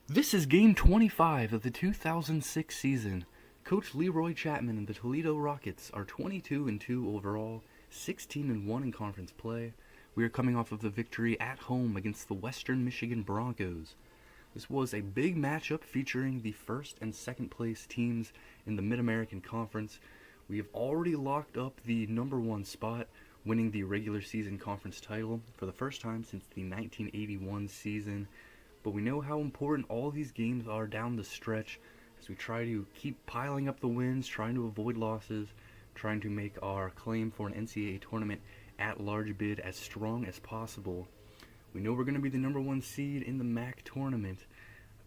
This is Game 25 of the 2006 season. Coach Leroy Chapman and the Toledo Rockets are 22-2 overall, 16-1 in conference play. We are coming off of the victory at home against the Western Michigan Broncos. This was a big matchup featuring the first and second place teams in the Mid-American Conference. We have already locked up the number one spot, winning the regular season conference title for the first time since the 1981 season. But we know how important all these games are down the stretch as we try to keep piling up the wins, trying to avoid losses, trying to make our claim for an NCAA tournament at-large bid as strong as possible. We know we're going to be the number one seed in the MAC tournament,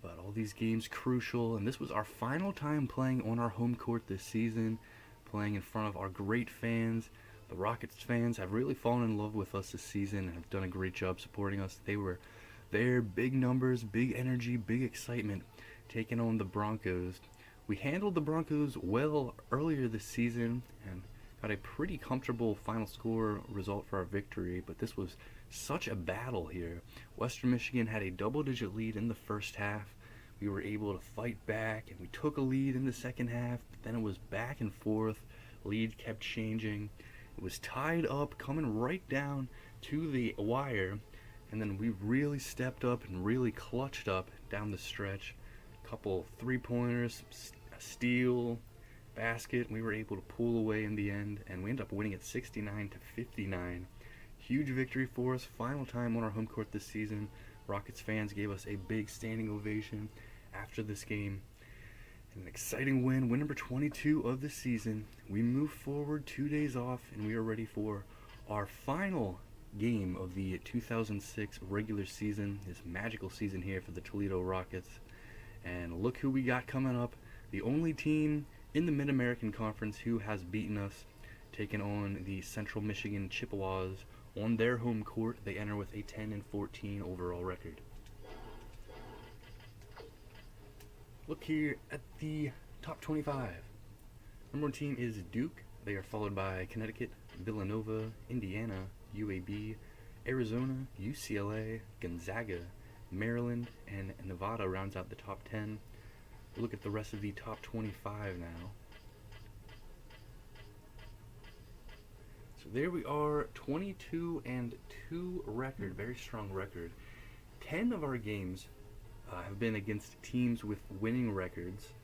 but all these games crucial, and this was our final time playing on our home court this season, playing in front of our great fans. The Rockets fans have really fallen in love with us this season and have done a great job supporting us. They were there, big numbers, big energy, big excitement, taking on the Broncos. We handled the Broncos well earlier this season and got a pretty comfortable final score result for our victory, but this was such a battle here. Western Michigan had a double-digit lead in the first half. We were able to fight back, and we took a lead in the second half, but then it was back and forth. Lead kept changing. It was tied up, coming right down to the wire. And then we really stepped up and really clutched up down the stretch. A couple three-pointers, a steal, basket, and we were able to pull away in the end, and we ended up winning at 69-59. Huge victory for us, final time on our home court this season. Rockets fans gave us a big standing ovation after this game. An exciting win number 22 of the season. We move forward 2 days off, and we are ready for our final game of the 2006 regular season, this magical season here for the Toledo Rockets. And look who we got coming up, the only team in the Mid-American Conference who has beaten us, taking on the Central Michigan Chippewas on their home court. They enter with a 10-14 overall record. Look here at the top 25. Number one team is Duke. They are followed by Connecticut, Villanova, Indiana, UAB, Arizona, UCLA, Gonzaga, Maryland, and Nevada rounds out the top 10. Look at the rest of the top 25 now. So there we are, 22-2 record, very strong record. 10 of our games have been against teams with winning records.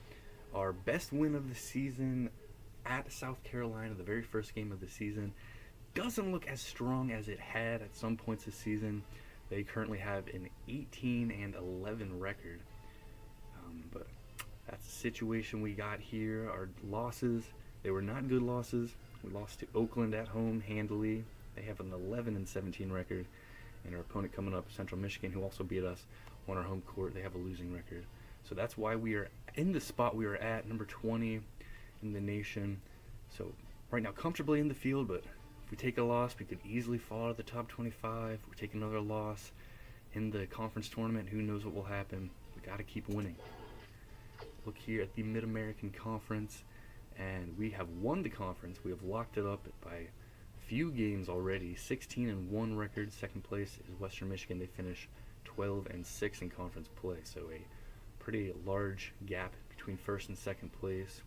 Our best win of the season at South Carolina, the very first game of the season, doesn't look as strong as it had at some points this season. They currently have an 18-11 record. But that's the situation we got here. Our losses, they were not good losses. We lost to Oakland at home handily. They have an 11-17 record. And our opponent coming up, Central Michigan, who also beat us on our home court, they have a losing record. So that's why we are in the spot we are at, number 20 in the nation. So right now, comfortably in the field, but if we take a loss, we could easily fall out of the top 25. If we take another loss in the conference tournament, who knows what will happen. We got to keep winning. Look here at the Mid-American Conference, and we have won the conference. We have locked it up by a few games already. 16-1 record. Second place is Western Michigan. They finish 12-6 in conference play, so a pretty large gap between first and second place.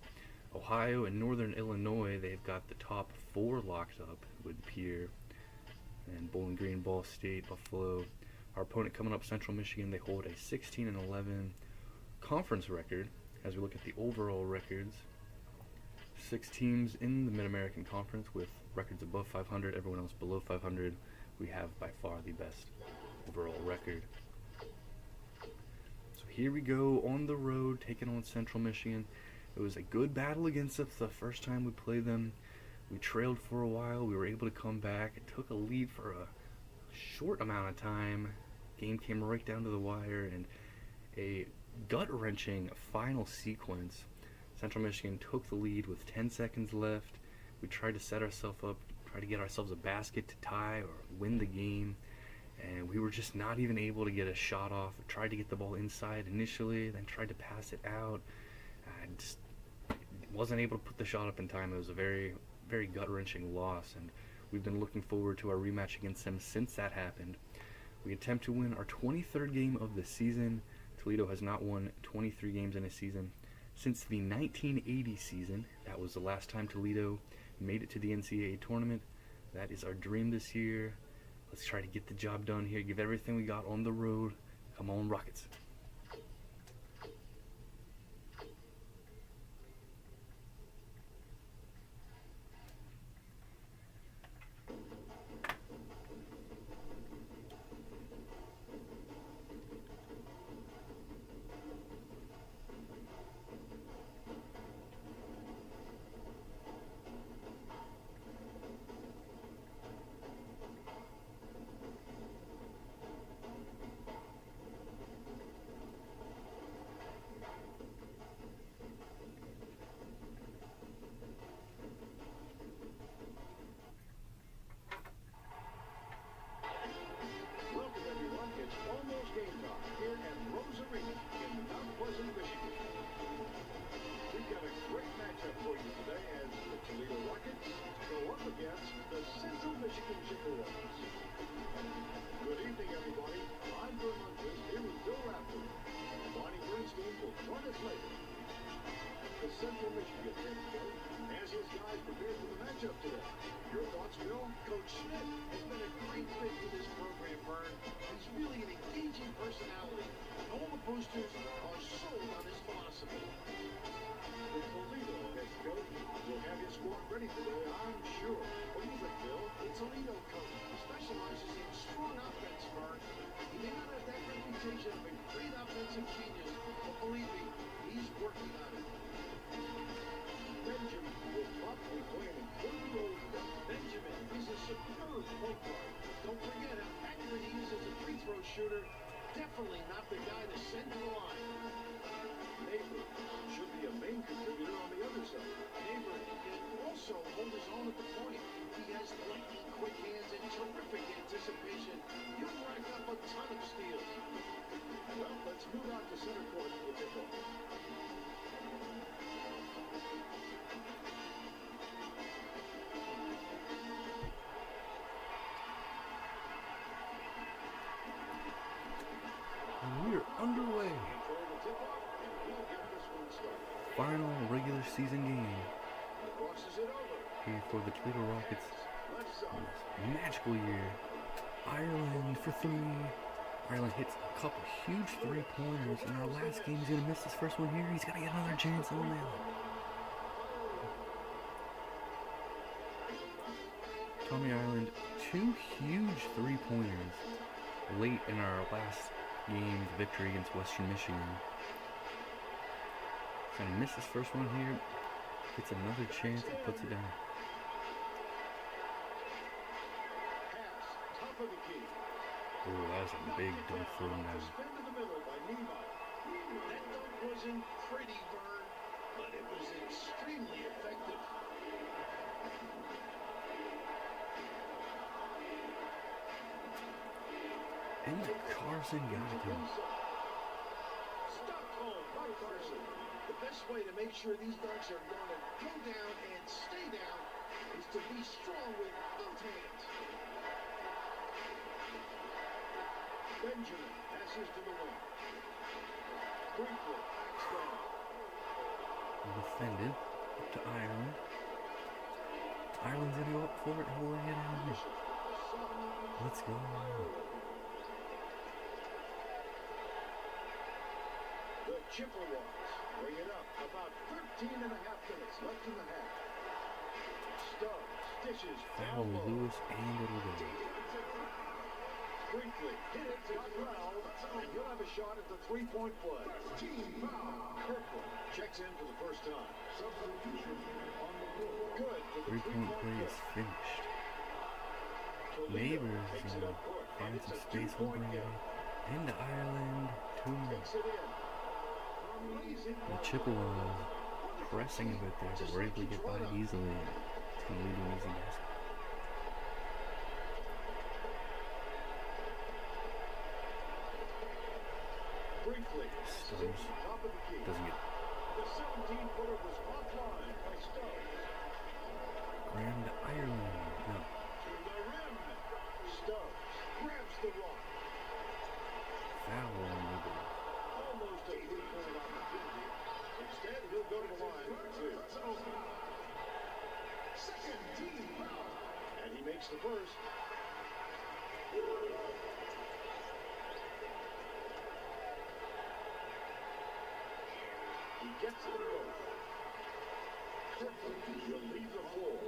Ohio and Northern Illinois, they've got the top 4 locked up, it would appear. And Bowling Green, Ball State, Buffalo. Our opponent coming up, Central Michigan, they hold a 16-11 conference record. As we look at the overall records, 6 teams in the Mid-American Conference with records above 500, everyone else below 500. We have by far the best overall record. So here we go on the road, taking on Central Michigan. It was a good battle against us the first time we played them. We trailed for a while. We were able to come back. It took a lead for a short amount of time. Game came right down to the wire, and a gut-wrenching final sequence. Central Michigan took the lead with 10 seconds left. We tried to set ourselves up, try to get ourselves a basket to tie or win the game, and we were just not even able to get a shot off. We tried to get the ball inside initially, then tried to pass it out. I just wasn't able to put the shot up in time. It was a very, very gut-wrenching loss, and we've been looking forward to our rematch against them since that happened. We attempt to win our 23rd game of the season. Toledo has not won 23 games in a season since the 1980 season. That was the last time Toledo made it to the NCAA tournament. That is our dream this year. Let's try to get the job done here, give everything we got on the road. Come on, Rockets. Central Michigan as his guys prepare for the matchup today. Your thoughts, Bill? Coach Smith has been a great fit for this program, Vern. He's really an engaging personality. All the boosters are sold on his philosophy. The Toledo head coach will have his squad ready today, I'm sure. What do you think, Bill? The Toledo coach specializes in strong offense, Vern. He may not have that reputation of a great offensive genius, but believe me, he's working on it. Benjamin will probably play an important role today. Benjamin is a superb point guard. Don't forget how accurate he is as a free throw shooter. Definitely not the guy to send to the line. Neighbor should be a main contributor on the other side. Neighbor can also hold his own at the point. He has lightning quick hands and terrific anticipation. He'll rack up a ton of steals. Well, let's move out to center court for the tip-off. We're underway. Final regular season game here for the Toledo Rockets. Magical year. Ireland for three. Ireland hits a couple huge three-pointers in our last game. He's going to miss his first one here. He's got to get another chance on that. Tommy Ireland, two huge three-pointers late in our last game's victory against Western Michigan. He's going to miss his first one here. Gets another chance and puts it down. Oh, that was a big dunk for him now. That dunk wasn't pretty, Vern, but it was extremely effective. And Carson got it. Stockholm by Carson. The best way to make sure these dunks are going to go down and stay down is to be strong with both hands. Benjamin passes to the wing. Brinkler backs down. Defended up to Ireland. Ireland's going to go up for it, holding it in. Let's go. The Chippewas bring it up. About 13 and a half minutes left in the half. Stubbs dishes Foul down low. Lewis, and it'll go. Brinkley hit it to foul, and he'll have a shot at the three-point play. Team foul. Kirkland checks in for the first time. Substitution on the floor. Good for the Three-point play is finished. Neighbors find some space will bring it into Ireland. 2 minutes. The Chippewas pressing a bit there, but we're able to get by it easily. It's going to lead to an easy basket. Stubbs doesn't get it. The 17-footer was offline by Stubbs. Graham to Ireland. No. To the rim. Stubbs grabs the rock. Foul on the ball. gets them both. Clifford will leave the floor.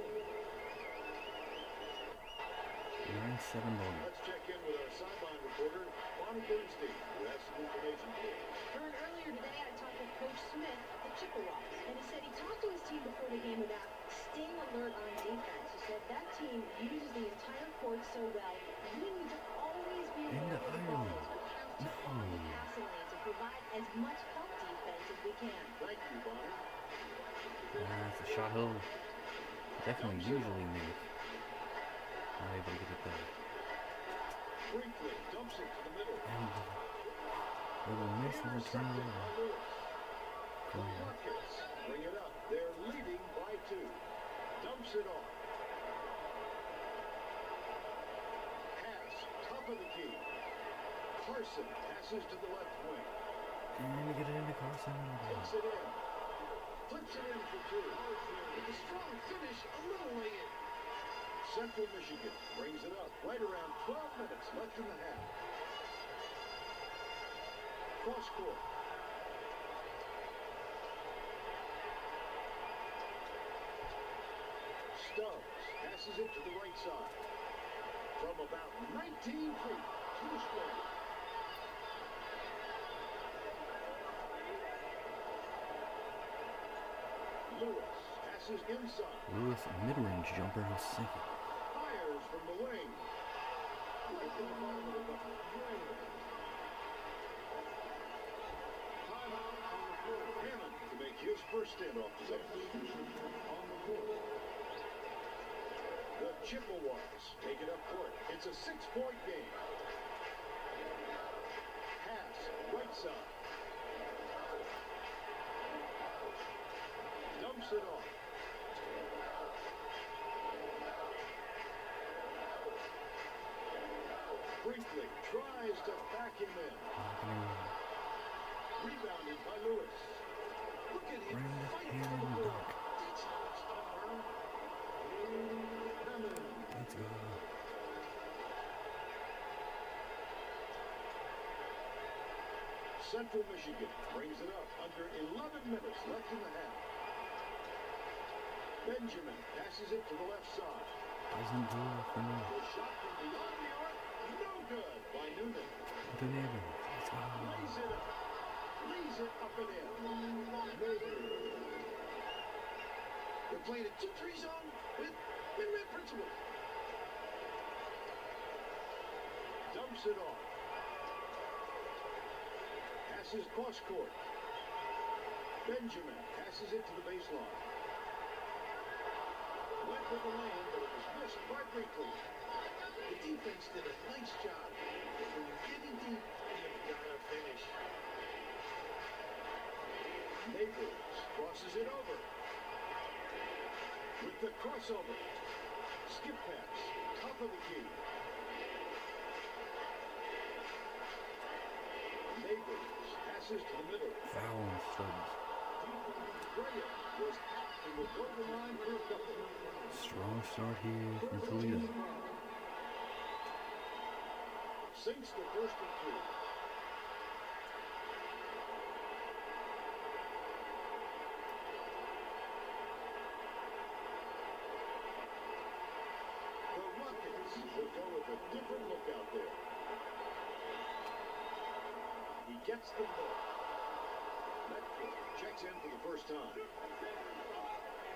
9-7 ball. Let's check in with our sideline reporter, Bonnie Bernstein, who has some information for us. Vern, earlier today I talked with Coach Smith at Chippewas, and he said he talked to his team before the game about staying alert on defense. He said that team uses the entire court so well, and we need to always be aware of the ball. We have to find the passing lanes and provide as much help defense as we can. Thank you, Bonnie. That's a shot he'll definitely usually make. Not able to get it there. Briefly dumps it to the middle. And they will miss and they'll turn it over. The Rockets bring it up. They're leading by 2. Dumps it off. Pass, top of the key. Carson passes to the left wing. And we get it into Carson. Takes it in. Flips it in for 2. With a strong finish, a little late in. Central Michigan brings it up right around 12 minutes left in the half. Cross court. Stubbs passes it to the right side. From about 19 feet, 2 square. Lewis passes inside. Lewis, mid-range jumper, he'll sink it. Fires from the wing. Right to the bottom of the bucket. Timeout on the floor. Hammond to make his first stand off the bench. On the floor. The Chippewas take it up court. It's a 6-point game. Pass, right side. Dumps it off. Briefly tries to back him in. Rebounded by Lewis. Look at him fight for the ball. That's how it's done, Vern. Let's go. Central Michigan brings it up under 11 minutes left in the half. Benjamin passes it to the left side. Doesn't do it for me. The shot from beyond the arc, no good by Noonan. Toledo. Let's go. Lays it up. Lays it up and in. They're playing a 2-3 zone with win-win principle. Dumps it off. Passes cross court. Benjamin passes it to the baseline. Went with the lane, but it was missed by Brinkley. The defense did a nice job. But when you're getting deep, you've got to finish. Neighbors crosses it over. With the crossover. Skip pass. Top of the key. Neighbors passes to the middle. Foul on Stubbs. Graham was out and will go the line for a couple. Strong start here from Toledo. Sinks the first of 2. The Rockets will go with a different look out there. He gets the ball. Metcalf checks in for the first time.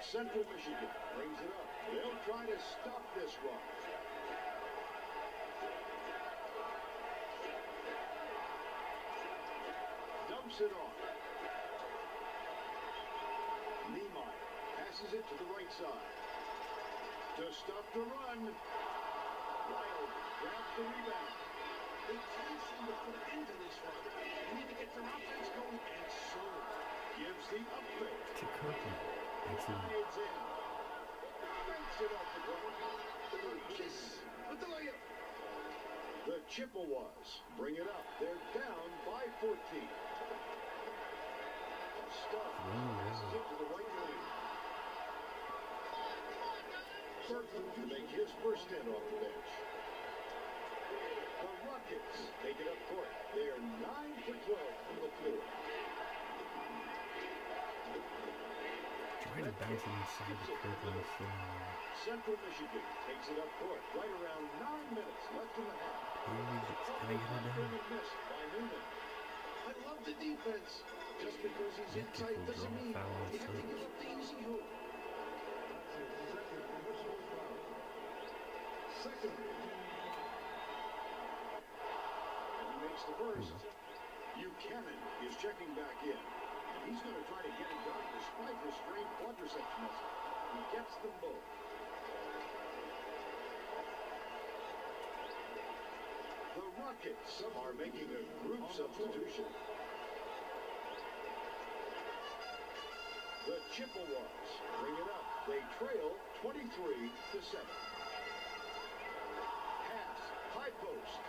Central Michigan brings it up. They'll try to stop this run. Dumps it off. Niemeyer passes it to the right side. To stop the run. Wild grabs the rebound. They can't seem to put into this one. They need to get their offense going, and so gives the up fake. To Kirkland. Excellent. Slides in. Breaks it off the ground. Kiss with the layup. The Chippewas bring it up. They're down by 14. Stubb passes it to the right wing. Berkman to make his first stand off the bench. The Rockets take it up court. They are 9 for 12 from the floor. bouncing inside the curve on the floor. Central Michigan takes it up court. Right around 9 minutes left in the half. Can I get it down? Missed by Newman. I love the defense. Just because he's inside doesn't mean you have to give up the easy hoop. Second. And he makes the first. Buchanan is checking back in. And he's going to try to get it done despite his strained quadriceps muscle. He gets them both. The Rockets are making a group substitution. The Chippewas bring it up. They trail 23-7. Pass, high post.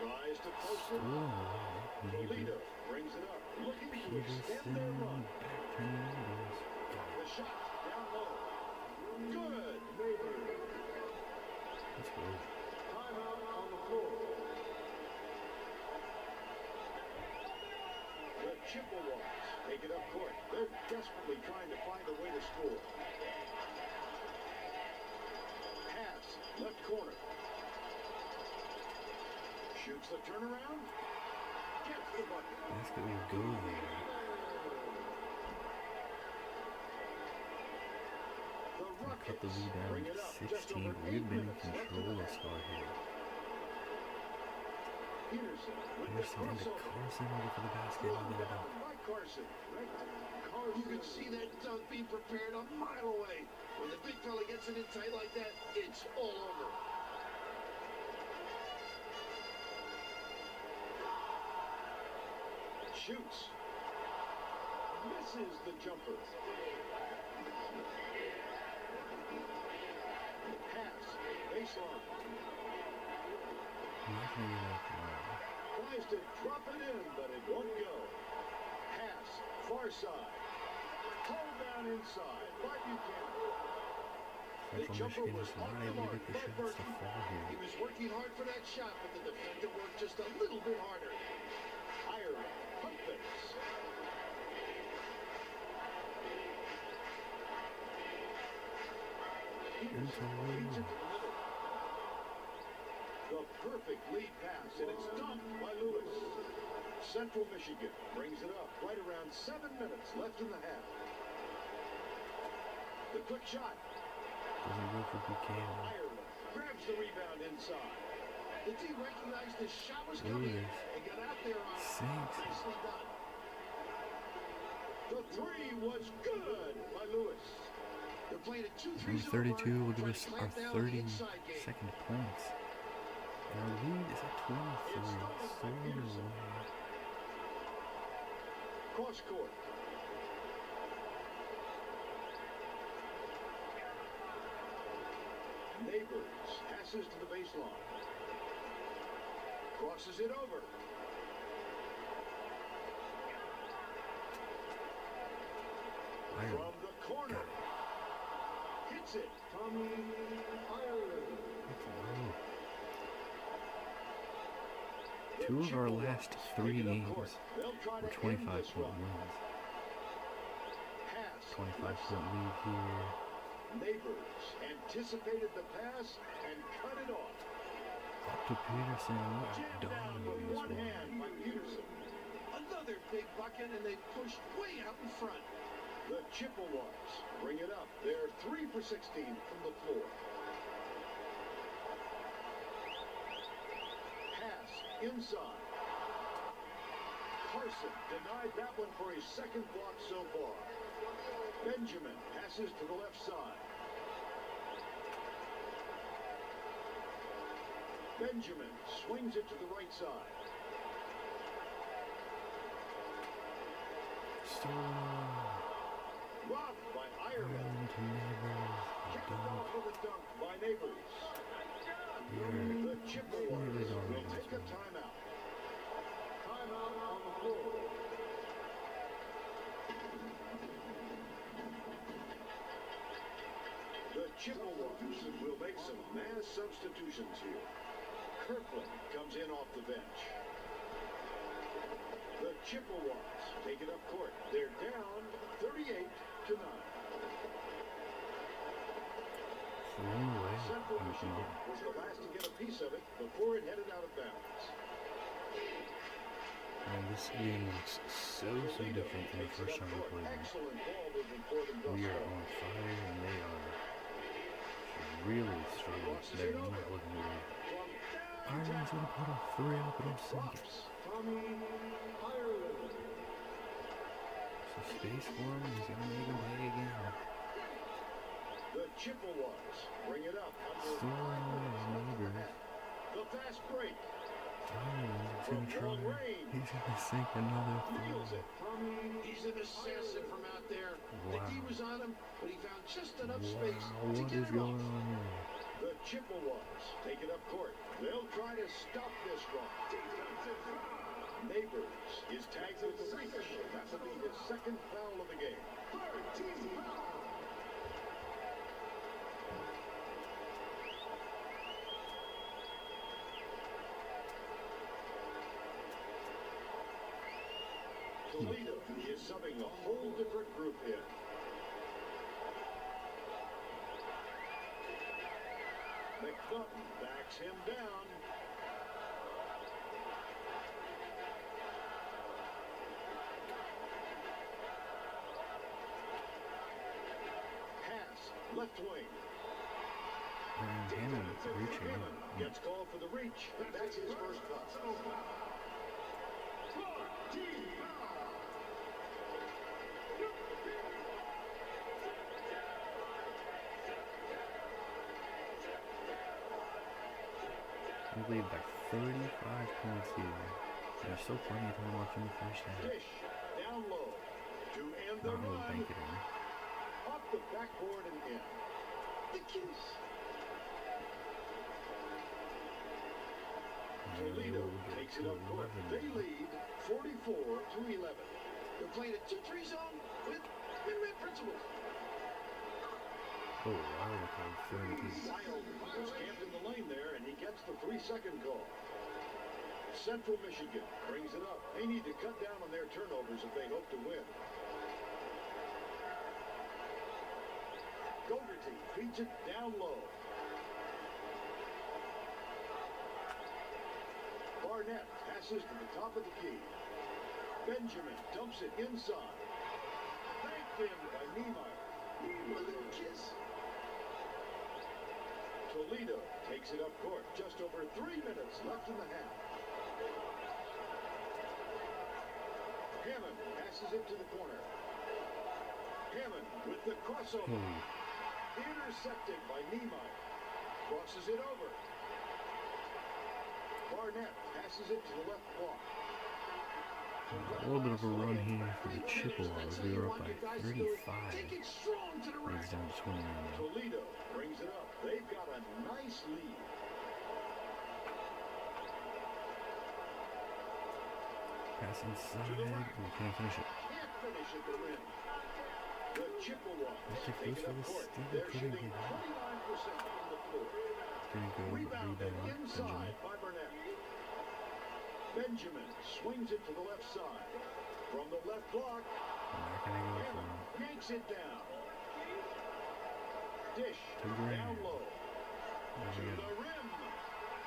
Tries to post it. Toledo brings it up. Looking to extend their run. The shot down low. Good. That's good. Timeout on the floor. The Chippewas take it up court. They're desperately trying to find a way to score. Pass, left corner. Shoots the turnaround. Gets the bucket. Basket will go there. The Cut the Rockets lead down bring it to up. 16. We've been in control thus far here. Peterson with the Anderson into crossover. Carson over for the basket. Brought And get it down up. by Carson. You can see that dunk being prepared a mile away. When the big fella gets it in tight like that, it's all over. Shoots. Misses the jumper. Pass. Baseline. I'm not gonna get up now. Tries to drop it in, but it won't go. Pass. Far side. Hold down inside by Buchanan. Central Michigan is not able to get the shots to fall He here. was working hard for that shot, but the defender worked just a little bit harder. Ireland, pump fakes. Into Feeds it to Lou. the middle. The perfect lead pass, and it's dunked by Lewis. Central Michigan brings it up right around 7 minutes left in the half. The quick shot. Doesn't go for Buchanan. Ireland grabs the rebound inside. The team recognized the shot was Look at coming this. and got out there on it. Sinks. Nicely done. The three was good by Lewis. They're playing a 2-3 zone 32 will give run, us trying our to clamp down the inside game. 32nd points. And our lead is at 23. Throwing away. Cross court. Neighbors passes to the baseline. Crosses it over. Ireland. From the corner. Hits it. Tommy Ireland. It's low. Two of our last three games were 25-point wins. 25-point lead here. Neighbors anticipated the pass and cut it off. Up to Peterson. Jammed down with Dominating one this hand by Peterson. Another big bucket, and they pushed way out in front. The Chippewas bring it up. They're 3 for 16 from the floor. Pass inside. Carson denied that one for his second block so far. Benjamin passes to the left side. Benjamin swings it to the right side. Robbed by Ireland. Kicked off with a dunk by Neighbors. The Chippewas will take a timeout. Timeout on the floor. The Chippewas will make some mass substitutions here. Kirkland comes in off the bench. The Chippewas take it up court. They're down 38-9. Thrown away. Central Michigan was the last to get a piece of it before it headed out of bounds. And this game looks so different from the first time we played them. Excellent ball movement for them thus We are far. on fire and they are really struggling. They're not looking good. Ireland's gonna put a 3 up and I'll sink it. So space for him, he's gonna make him pay again. The Chippewas bring it up. Stolen away neighbors. The fast break. Ireland's gonna try. He's gonna sink another 3. Nails it. He's an assassin from out there. Wow. The D was on him, but he found just enough Wow, space to what get is him going off. on here? The Chippewas take it up court. They'll try to stop this one. Neighbors is tagged with the reach. That will be his second foul of the game. Toledo is subbing a whole different group in. McNaughton backs him down. Pass, left wing. And Hammond reaching Hammond out. gets called for the reach. That's his first foul. We lead by 35 points here. There's still plenty of time left in the first half. Dish down low to end the Not really run. bank it in. Off the backboard and in. The kiss. Toledo takes it up court. They lead 44-11. They're playing a 2-3 zone with win-win principles. Oh, Wilder called 32. Wild was camped in the lane there, and he gets the 3-second call. Central Michigan brings it up. They need to cut down on their turnovers if they hope to win. Gogarty feeds it down low. Barnett passes to the top of the key. Benjamin dumps it inside. Thanked him by Niemeyer. A little kiss. Toledo takes it up court. Just over 3 minutes left in the half. Hammond passes it to the corner. Hammond with the crossover. Intercepted by Niemeyer. Crosses it over. Barnett passes it to the left block. A little bit of a run here for the Chippewas. We were up by 35. It's down to 29 now. Toledo brings it up. They've got a nice lead. Pass inside. We can't finish it. Can't finish at the rim. The Chippewas That's a take close it up for the court. steal. They're Couldn't shooting get it. 29% from the floor. Gonna go Rebounded rebound. inside by Burnett. Benjamin swings it to the left side. From the left block, Not gonna go for Hammond him. yanks it down. Dish To Graham. down low. There To we the go. rim.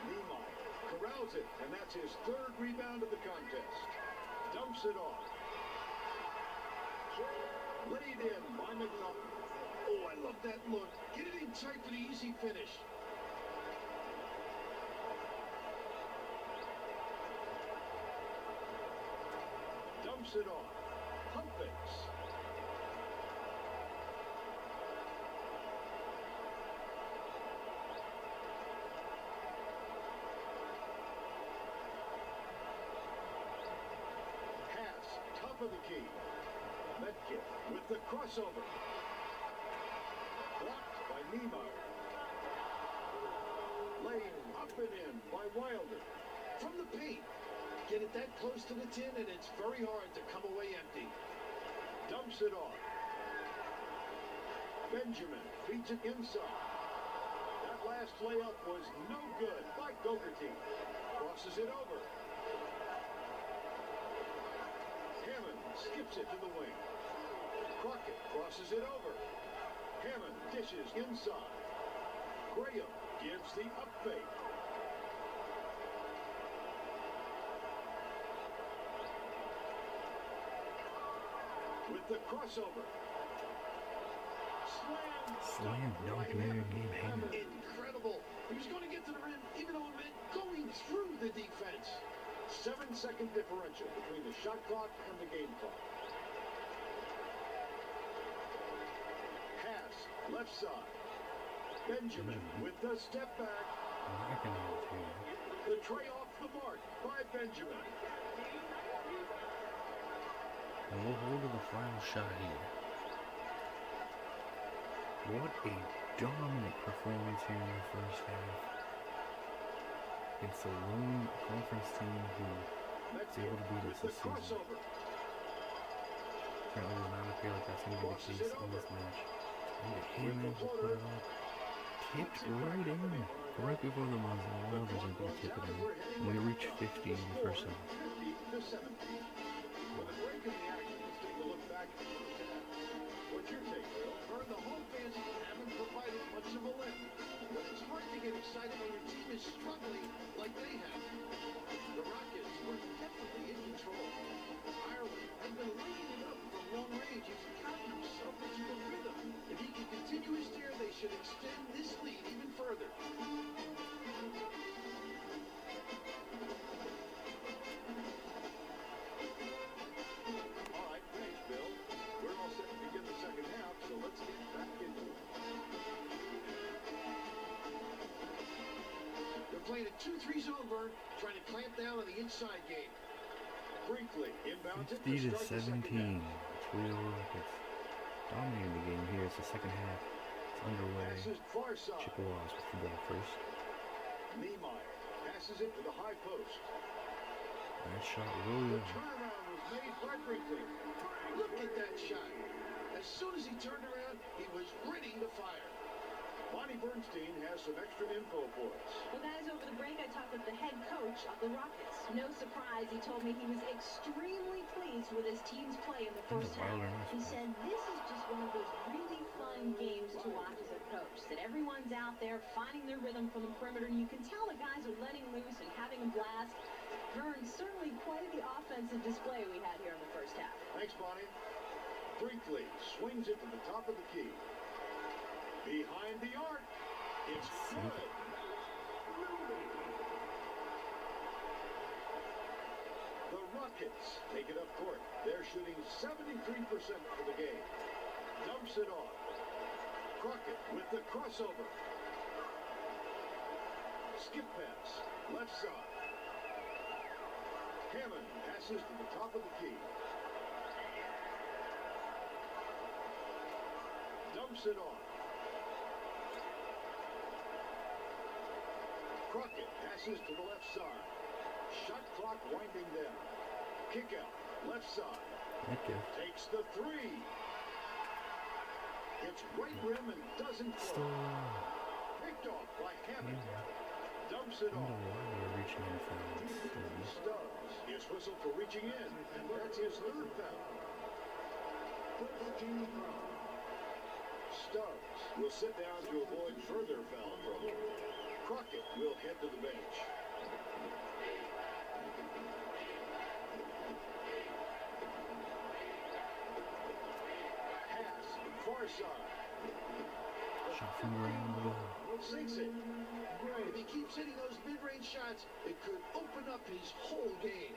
Niemeyer corrals it, and that's his third rebound of the contest. Dumps it off. Laid in by McNaughton. Oh, I love that look. Get it in tight for the easy finish. Dumps it off. Pump fakes. Pass, top of the key. Metcalf with the crossover. Blocked by Niemeyer. Laid up and in by Wilder. From the paint. Get it that close to the tin, and it's very hard to come away empty. Dumps it off. Benjamin feeds it inside. That last layup was no good by Gogarty. Crosses it over. Hammond skips it to the wing. Crockett crosses it over. Hammond dishes inside. Graham gives the up fake. With the crossover. Slam dunk man game Hammond. Incredible. He was going to get to the rim even though it meant going through the defense. 7-second differential between the shot clock and the game clock. Pass left side. Benjamin with the step back. The tray off the mark by Benjamin. And we'll hold to the final shot here. What a dominant performance here in the first half. It's a lone conference team who is able to beat us this season. Currently does not appear like that's going to be the case in this match. And Hammond will put it up. Tipped right in. Right before the muzzle. All of us are going to tip it in. And we reach 50 in the first half. With a break in the action, let's take a look back at the first half. What's your take, Bill? The home fans haven't provided much of a lift, but it's hard to get excited when your team is struggling like they have. The Rockets were definitely in control. Ireland has been lighting it up from long range. He's gotten himself into the rhythm. If he can continue his steer, they should extend this lead even further. Playing a 2-3 zone, Vern, trying to clamp down on the inside game. Brinkley inbounds it. 50 to 17. Toledo Rockets dominating the game here. It's the second half. It's underway. Chippewas with the ball first. Niemeyer passes it to the high post. Nice shot, William. The turnaround was made by Brinkley. Look at that shot. As soon as he turned around, he was ready to fire. Bonnie Bernstein has some extra info for us. Well, guys, over the break, I talked with the head coach of the Rockets. No surprise, he told me he was extremely pleased with his team's play in the first half. He said this is just one of those really fun games to watch as a coach, that everyone's out there finding their rhythm from the perimeter, and you can tell the guys are letting loose and having a blast. Vern, certainly quite the offensive display we had here in the first half. Thanks, Bonnie. Brinkley swings it to the top of the key. Behind the arc, it's good. The Rockets take it up court. They're shooting 73% for the game. Dumps it off. Crockett with the crossover. Skip pass, left side. Hammond passes to the top of the key. Dumps it off. Crockett passes to the left side. Shot clock winding down. Kick out, left side. Takes the three. It's right rim and doesn't fall. Picked off by Hammond. Dumps it off. Stubbs is whistled for reaching in, and that's his third foul. Stubbs will sit down to avoid further foul trouble. Crockett will head to the bench. Pass, far side. Shot from around the ball. Sinks it. If he keeps hitting those mid-range shots, it could open up his whole game.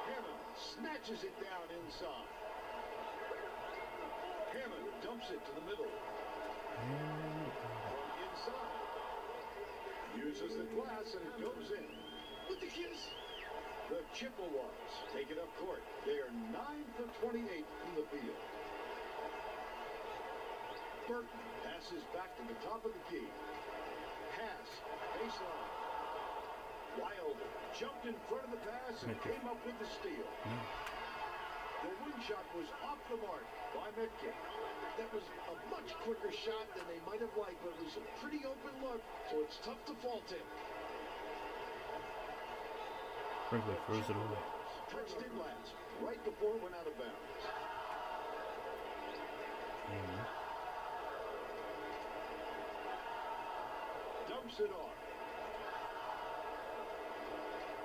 Hammond snatches it down inside. Hammond dumps it to the middle. From inside. Uses the glass and it goes in. With the kiss. The Chippewas take it up court. They are 9 for 28 from the field. Burton passes back to the top of the key. Pass. Baseline. Wilder jumped in front of the pass and came up with the steal. The wing shot was off the mark by Metcalf. That was a much quicker shot than they might have liked, but it was a pretty open look, so it's tough to fault him. Brinkley throws it away. Touched it last, right before it went out of bounds. And Dumps it off.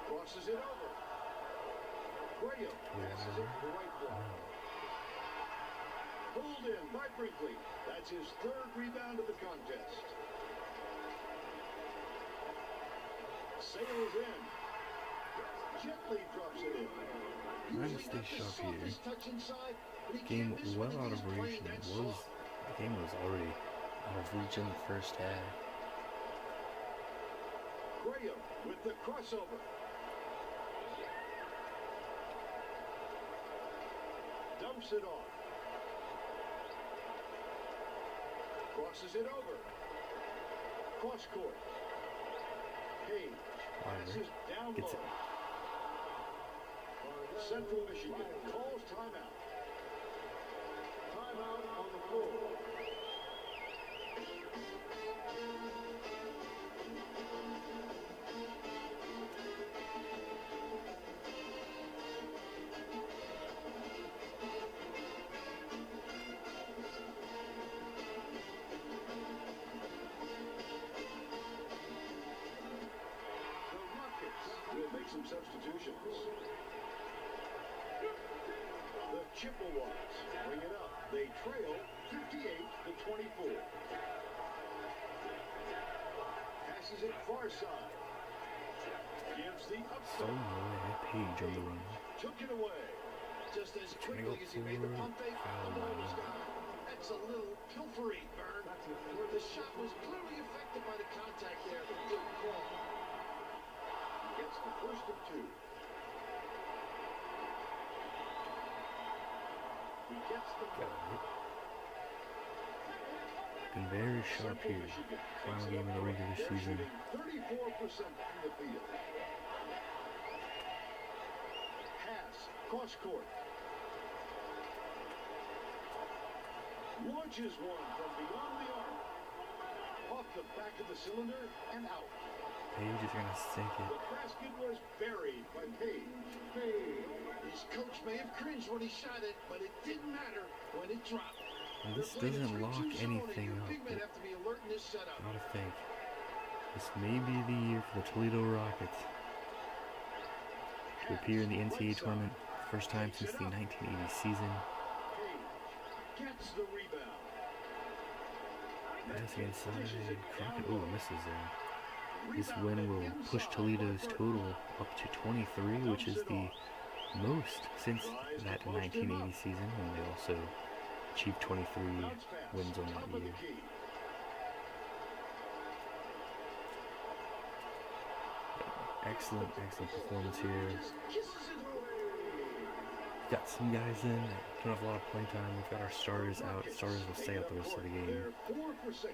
Crosses it over. Graham passes it to the right block. Pulled in by Brinkley. That's his third rebound of the contest. Sails in. Gently drops it in. trying to stay sharp here. Game well out of reach, and the game was already out of reach in the first half. Graham with the crossover. Dumps it off. Crosses it over. Cross court. Page passes down Gets low. it. Central Michigan calls timeout. Timeout on the floor. The Rockets will make some substitutions. The Chippewas bring it up. They trail 58-24. Passes it far side. Gives the Stolen upstart. away. Page on the run. Took it away. Just as quickly as he made the pump fake, the ball was gone. That's a little pilfering, Vern. The shot was clearly affected by the contact there, but good call. He gets the first of two. He gets the Got it. Been very sharp here. Final game of the regular They're season. shooting 34% from the field. Pass, cross court. Launches one from beyond the arc. Off the back of the cylinder and out. Page is gonna sink it. The basket was buried by Page. His coach may have cringed when he shot it, but it didn't matter when it dropped. And this They're playing a doesn't lock 3-2 zone, and anything your up, big men but have to be alert in this setup. gotta think. This may be the year for the Toledo Rockets to appear in the NCAA tournament. First time since the 1980 season. Page gets the rebound. Pass inside. Crockett, ooh, misses there. This win will push Toledo's total up to 23, which is the most since that 1980 season, when they also achieved 23 wins on that year. Excellent performance here. Got some guys in that don't have a lot of playing time. We've got our starters out. Starters will stay out the rest of the game. Don't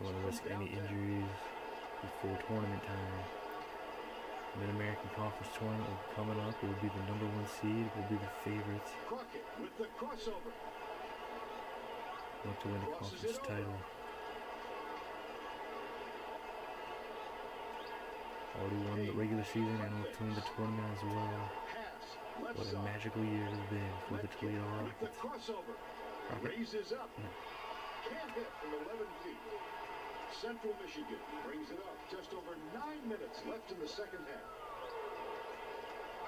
want to risk any injuries before tournament time. Mid-American Conference tournament will be coming up. We'll be the #1 seed. We'll be the favorites. Crockett with the crossover. Look to win the conference title. Already won the regular season and look to win the tournament as well. What a magical year it has been for the Toledo Rockets. Rocket. Raises up. Can't hit from 11 feet. Central Michigan brings it up. Just over 9 minutes left in the second half.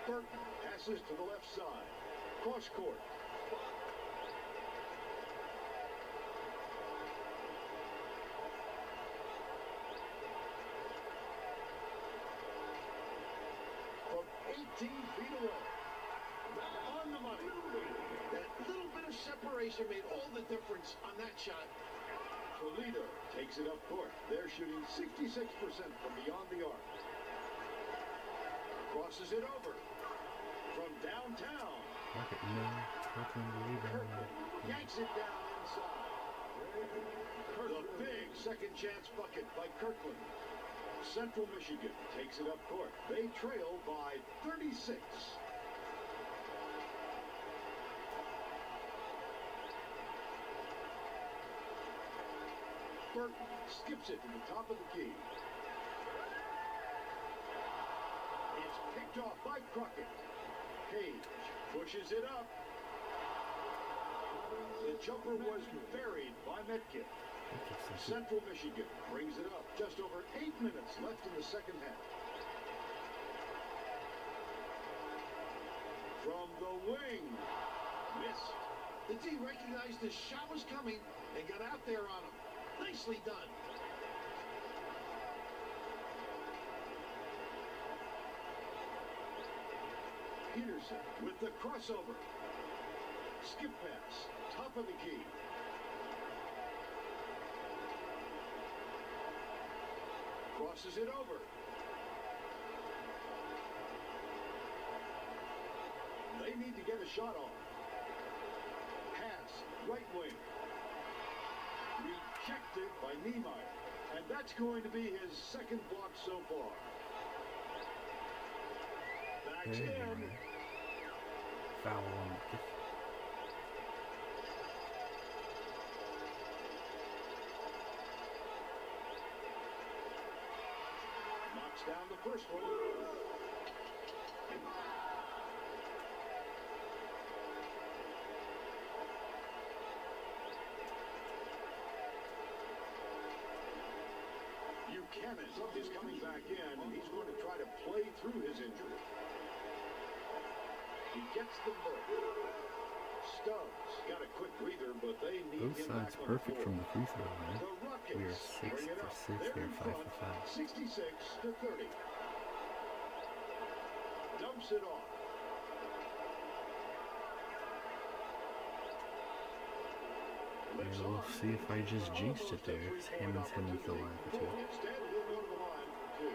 Burton passes to the left side. Cross court. From 18 feet away. On the money. That little bit of separation made all the difference on that shot. Toledo takes it up court. They're shooting 66% from beyond the arc. Crosses it over. From downtown. Rocket, no. Kirkland rebound. Yanks it down inside. The big second chance bucket by Kirkland. Central Michigan takes it up court. They trail by 36. Burton skips it to the top of the key. It's picked Picked off by Crockett. Page pushes it up. The jumper was buried by Metcalf. Central Michigan brings it up. Just over 8 minutes left in the second half. From the wing. Missed. The D recognized the shot was coming and got out there on him. Nicely done. Peterson with the crossover. Skip pass. Top of the key. Crosses it over. They need to get a shot off. Pass. Right wing. Rejected by Niemeyer. And that's going to be his second block so far. Backs in. Foul on the kick. Knocks down the first one. Buchanan is coming back in, and he's going to try to play through his injury. He gets the look. Stubbs got a quick breather, but they need Both him sides back on perfect the from floor. the free throw line. The Rockets We are 6 bring it for up. 6. They're They're in 5 front, for 5. 66-30. Dumps it off. And we'll see if I just jinxed it there. It's Hammond's heading to the line for 2. Instead, he'll go to the line for 2.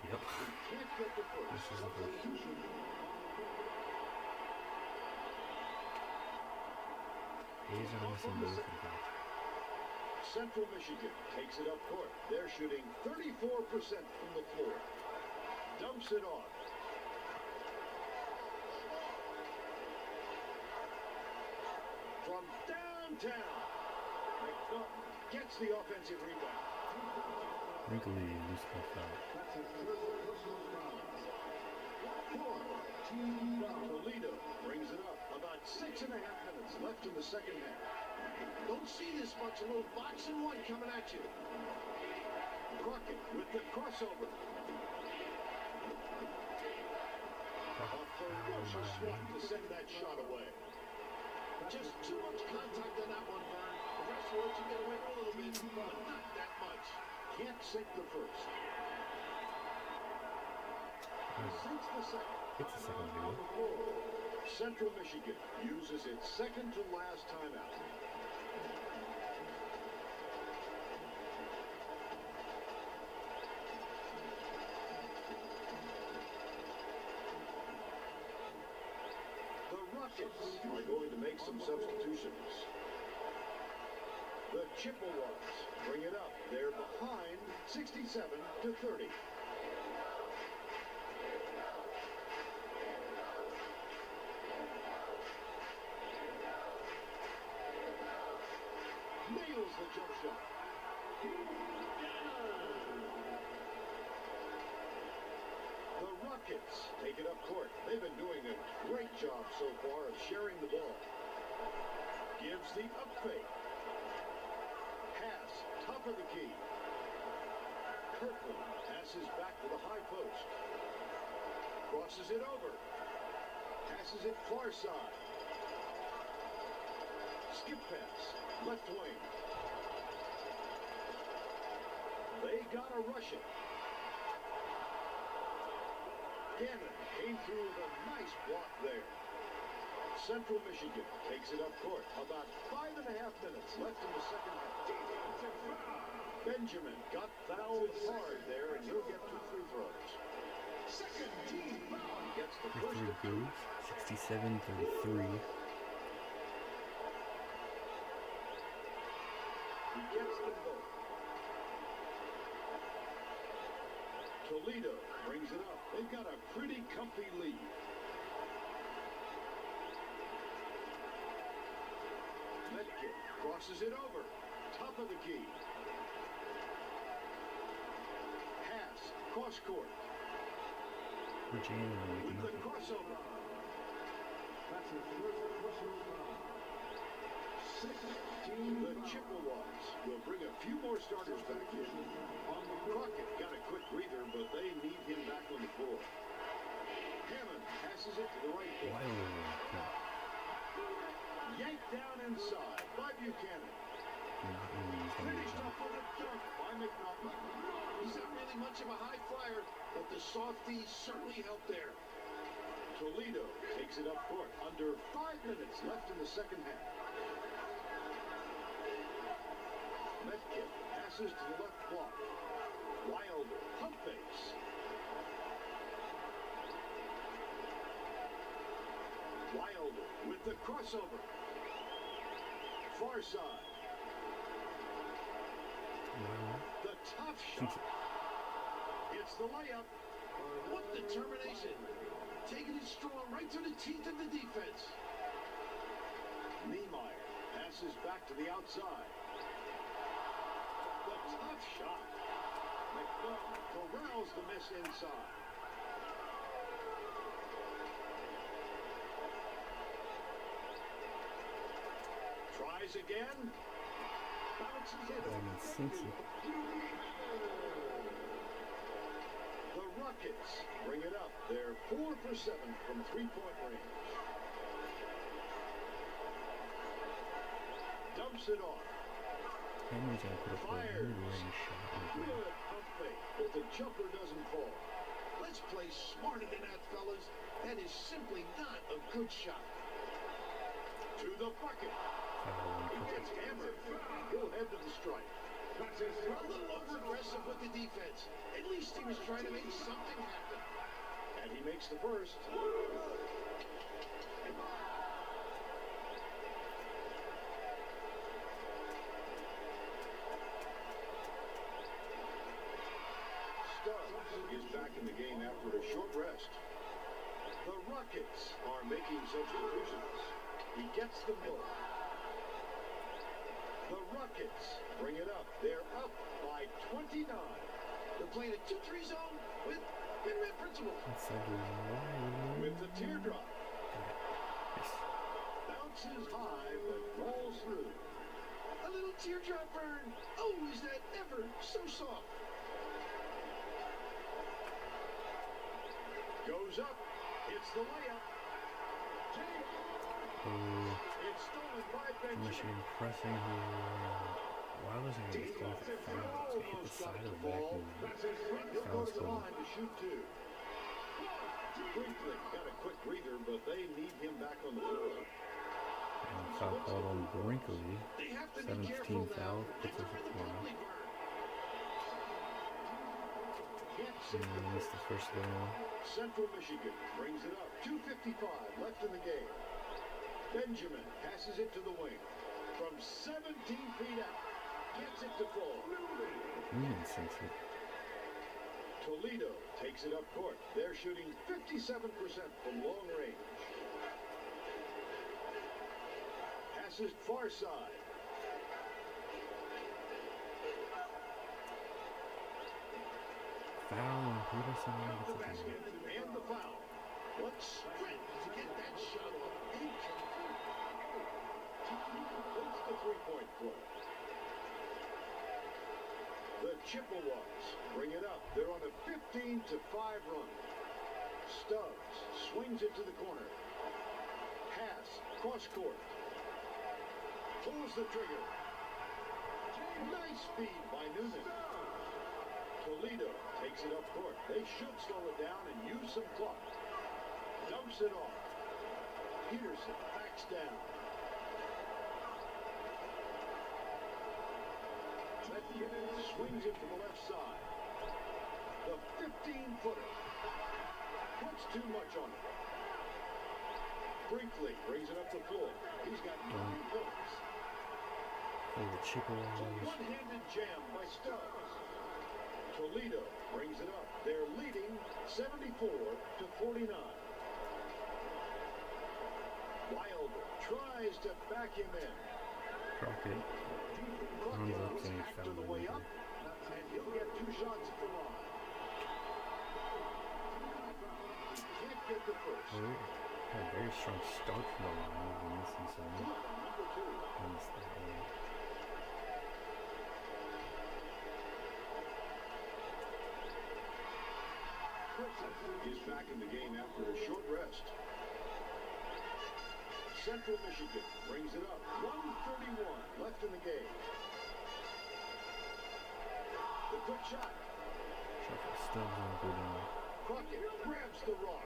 Yep. Can't get the first. This is the first. He's on missing both of them. Central Michigan takes it up court. They're shooting 34% from the floor. Dumps it off. From downtown, McNaughton gets the offensive rebound. Wrinkly loose ball foul. Toledo brings it up. About 6.5 minutes left in the second half. Don't see this much. A little box and one coming at you. Crockett with the crossover. A ferocious swat to send that shot away. Just too much contact on that one, Vern. The rest will let you get away with a little bit, but not that much. Can't sink the first. Sinks the second. It's the second video. Central Michigan uses its second to last timeout. The Rockets are going to make some substitutions. The Chippewas bring it up. They're behind 67-30. Nails the jump shot. The Rockets take it up court. They've been doing a great job so far of sharing the ball. Gives the up fake. Pass, top of the key. Kirkland passes back to the high post. Crosses it over. Passes it far side. Skip pass, left wing. They gotta rush it. Gannon came through with a nice block there. Central Michigan takes it up court. About 5.5 minutes left in the second half. Benjamin got fouled hard there, and he'll get 2 free throws. Second team foul. He gets the first. Free throw goes 67-33. He gets them both. Toledo brings it up. They've got a pretty comfy lead. Metcalf crosses it over. Top of the key. cross court. Virginia With the nothing. crossover. That's his first crossover. 16. The Chippewas will bring a few more starters back in. Crockett got a quick breather, but they need him back on the floor. Hammond passes it to the right point. Wild. Yanked down inside by Buchanan. Finished up with a dunk by McNaughton. He's not really much of a high flyer, but the softies certainly helped there. Toledo takes it up court. Under 5 minutes left in the second half. Metcalf passes to the left block. Wilder, pump fakes. Wilder with the crossover. Far side. The tough shot. It's the layup. What determination. Taking it strong right to the teeth of the defense. Niemeyer passes back to the outside. The tough shot. McNaughton corrals the miss inside. Tries again. Bounces it. The Rockets bring it up. They're 4 for 7 from three-point range. Dumps it off. Hammond's gonna put up a Fires. mid-range shot. Good pump fake, but the jumper doesn't fall. Let's play smarter than that, fellas. That is simply not a good shot. To the bucket. He gets hammered. He'll head to the strike. A little over-aggressive with the defense. At least he was trying to make something happen. And he makes the first. Stubbs is back in the game after a short rest. The Rockets are making substitutions. He gets the ball. The Rockets bring it up. They're up by 29. They're playing a 2-3 zone with min-man principle. With the teardrop. Yes. Bounces high, but rolls through. A little teardrop burn. Oh, is that ever so soft. Goes up. It's the layup. It's stolen by Benjamin. Michigan pressing here. Wilder's gonna get close to the foul. It's gonna hit the side of the back of the He'll go to the line to shoot two. Brinkley got a quick breather, but they need him back on the floor. And foul called on Brinkley. 17 foul. Puts us at 20. And he missed the first one. Central Michigan brings it up. 2:55 left in the game. Benjamin passes it to the wing. From 17 feet out. Gets it to fall. Insensitive. Toledo takes it up court. They're shooting 57% from long range. Passes far side. Foul on Peterson. Got the basket and the foul. What strength to get that shot off. It's the three-point play. The Chippewas bring it up. They're on a 15-5 run. Stubbs swings it to the corner. Pass, cross court. Pulls the trigger. Nice speed by Newman. Toledo takes it up court. They should slow it down and use some clock. Dumps it off. Peterson backs down. Metcalf swings it to the left side. The 15-footer. Puts too much on it. Brinkley brings it up the floor. He's got 9 points. For the Chippewas. One-handed jam by Stubbs. Toledo brings it up. They're leading 74-49. Wilder tries to back him in. Crockett runs up and he After fouled the him. way up, and he'll get 2 shots at the line. Had a very strong start from the line. We're missing some. Missed that one. He's back in the game after a short rest. Central Michigan brings it up. 1:31 left in the game. The quick shot. Shuffle still doesn't go down. Crockett grabs the rock.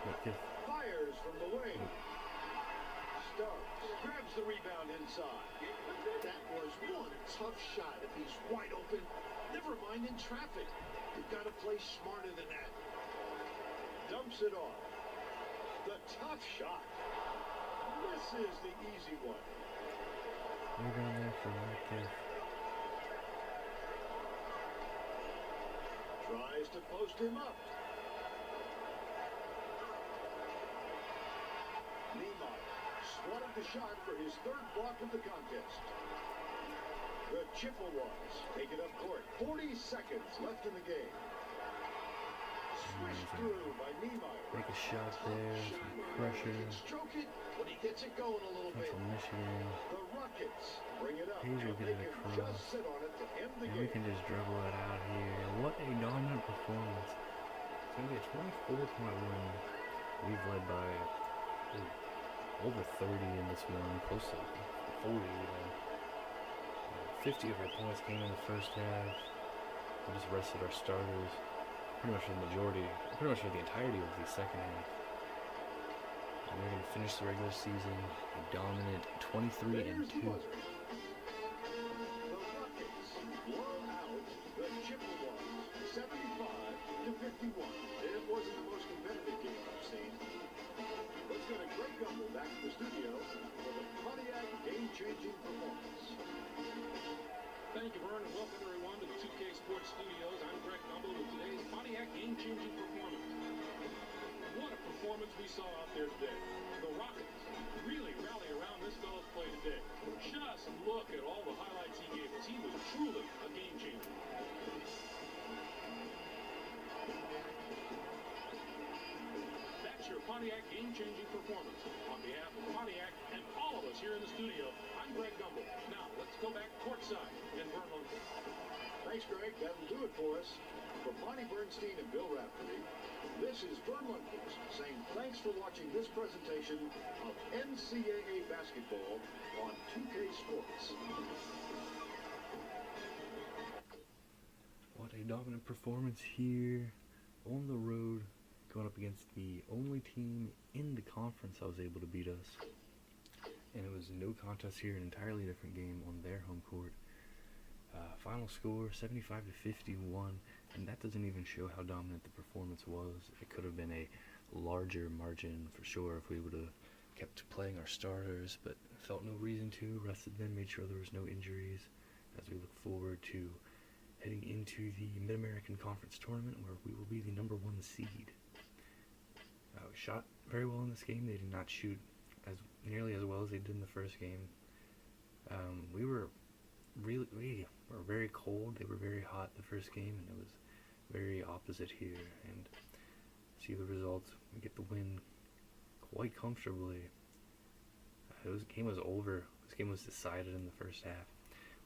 Metcalf. Fires from the wing. Stubbs grabs the rebound inside. That was one tough shot. If he's wide open, never mind in traffic. You've got to play smarter than that. Dumps it off. The tough shot. Misses the easy one. Rebound there for Metcalf. Tries to post him up. Niemeyer swatted the shot for his third block of the contest. The Chippewas take it up court. 40 seconds left in the game. Swished through by Niemeyer. Make a shot there, some pressure. He can stroke it when he gets it going a little bit. Central Michigan. The Rockets bring it up. Hayes will and get they it can across. just sit on it to end the And game. we can just dribble it out here. What a dominant performance. It's going to be a 24-point win. We've led by over 30 in this one, close to 40 even. 50 of our points came in the first half. We just rested our starters pretty much for the entirety of the second half. And we're going to finish the regular season a dominant 23-2. The Rockets blow out the Chippewas 75-51. It wasn't the most competitive game I've seen. Let's get a Greg Gumbel back to the studio for the Pontiac game-changing performance. Thank you, Vern, and welcome everyone to the 2K Sports Studios. I'm Greg Gumbel with today's Pontiac game-changing performance. What a performance we saw out there today. The Rockets really rally around this fella's play today. Just look at all the highlights he gave us. He was truly a game changer. That's your Pontiac game-changing performance. On behalf of Pontiac and all of us here in the studio, I'm Greg Gumbel. Now, let's go back courtside in Vermont. Thanks, Greg. That'll do it for us. For Monty Bernstein and Bill Rafferty, this is Vern Lundquist saying thanks for watching this presentation of NCAA basketball on 2K Sports. What a dominant performance here on the road, going up against the only team in the conference that was able to beat us. And it was no contest here, an entirely different game on their home court. Final score 75-51, and that doesn't even show how dominant the performance was. It could have been a larger margin for sure if we would have kept playing our starters, but felt no reason to. Rested them, made sure there was no injuries as we look forward to heading into the Mid-American Conference Tournament, where we will be the #1 seed. We shot very well in this game. They did not shoot nearly as well as they did in the first game. We were very cold. They were very hot the first game, and it was very opposite here. And see the results. We get the win quite comfortably. This game was over. This game was decided in the first half.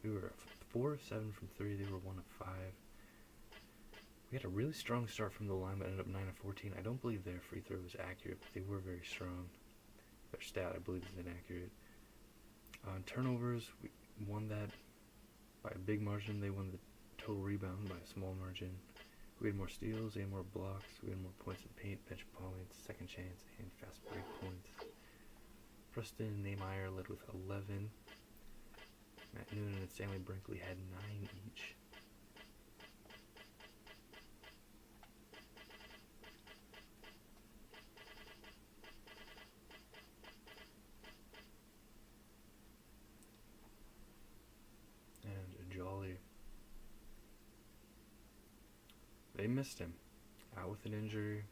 We were 4 of 7 from 3. They were 1 of 5. We had a really strong start from the line, but ended up 9 of 14. I don't believe their free throw was accurate, but they were very strong. Their stat, I believe, is inaccurate. On turnovers, we won that by a big margin. They won the total rebound by a small margin. We had more steals, they had more blocks, we had more points in paint, bench points, second chance, and fast break points. Preston and Niemeyer led with 11. Matt Noonan and Stanley Brinkley had 9 each. And Jolly. They missed him. Out with an injury.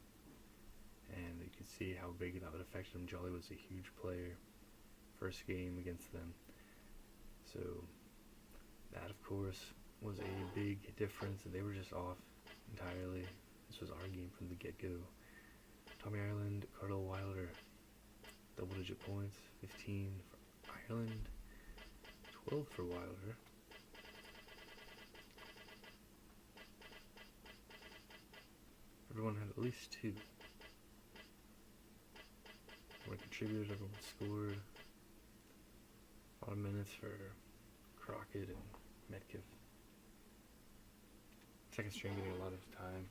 And you can see how big that would affect him. Jolly was a huge player. First game against them. So that, of course, was a big difference. They were just off entirely. This was our game from the get-go. Tommy Ireland, Cardell Wilder, double-digit points, 15 for Ireland, 12 for Wilder. Everyone had at least 2. More contributors, everyone scored. A lot of minutes for Crockett and Metcalf. Second string getting a lot of time.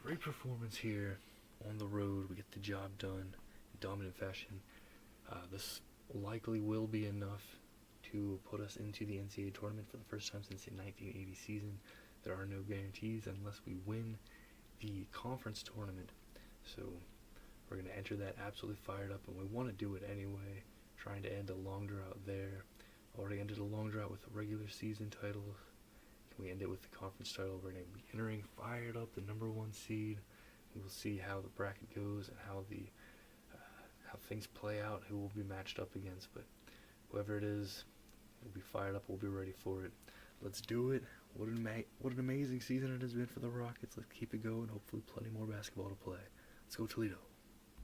Great performance here on the road. We get the job done in dominant fashion. This likely will be enough to put us into the NCAA tournament for the first time since the 1980 season. There are no guarantees unless we win the conference tournament. So we're going to enter that absolutely fired up, and we want to do it anyway, trying to end a long drought there. Already ended a long drought with the regular season title. Can we end it with the conference title? We're going to be entering fired up, the number 1 seed. We'll see how the bracket goes and how things play out, who will be matched up against. But whoever it is, we'll be fired up. We'll be ready for it. Let's do it. What an amazing season it has been for the Rockets. Let's keep it going. Hopefully plenty more basketball to play. Let's go Toledo.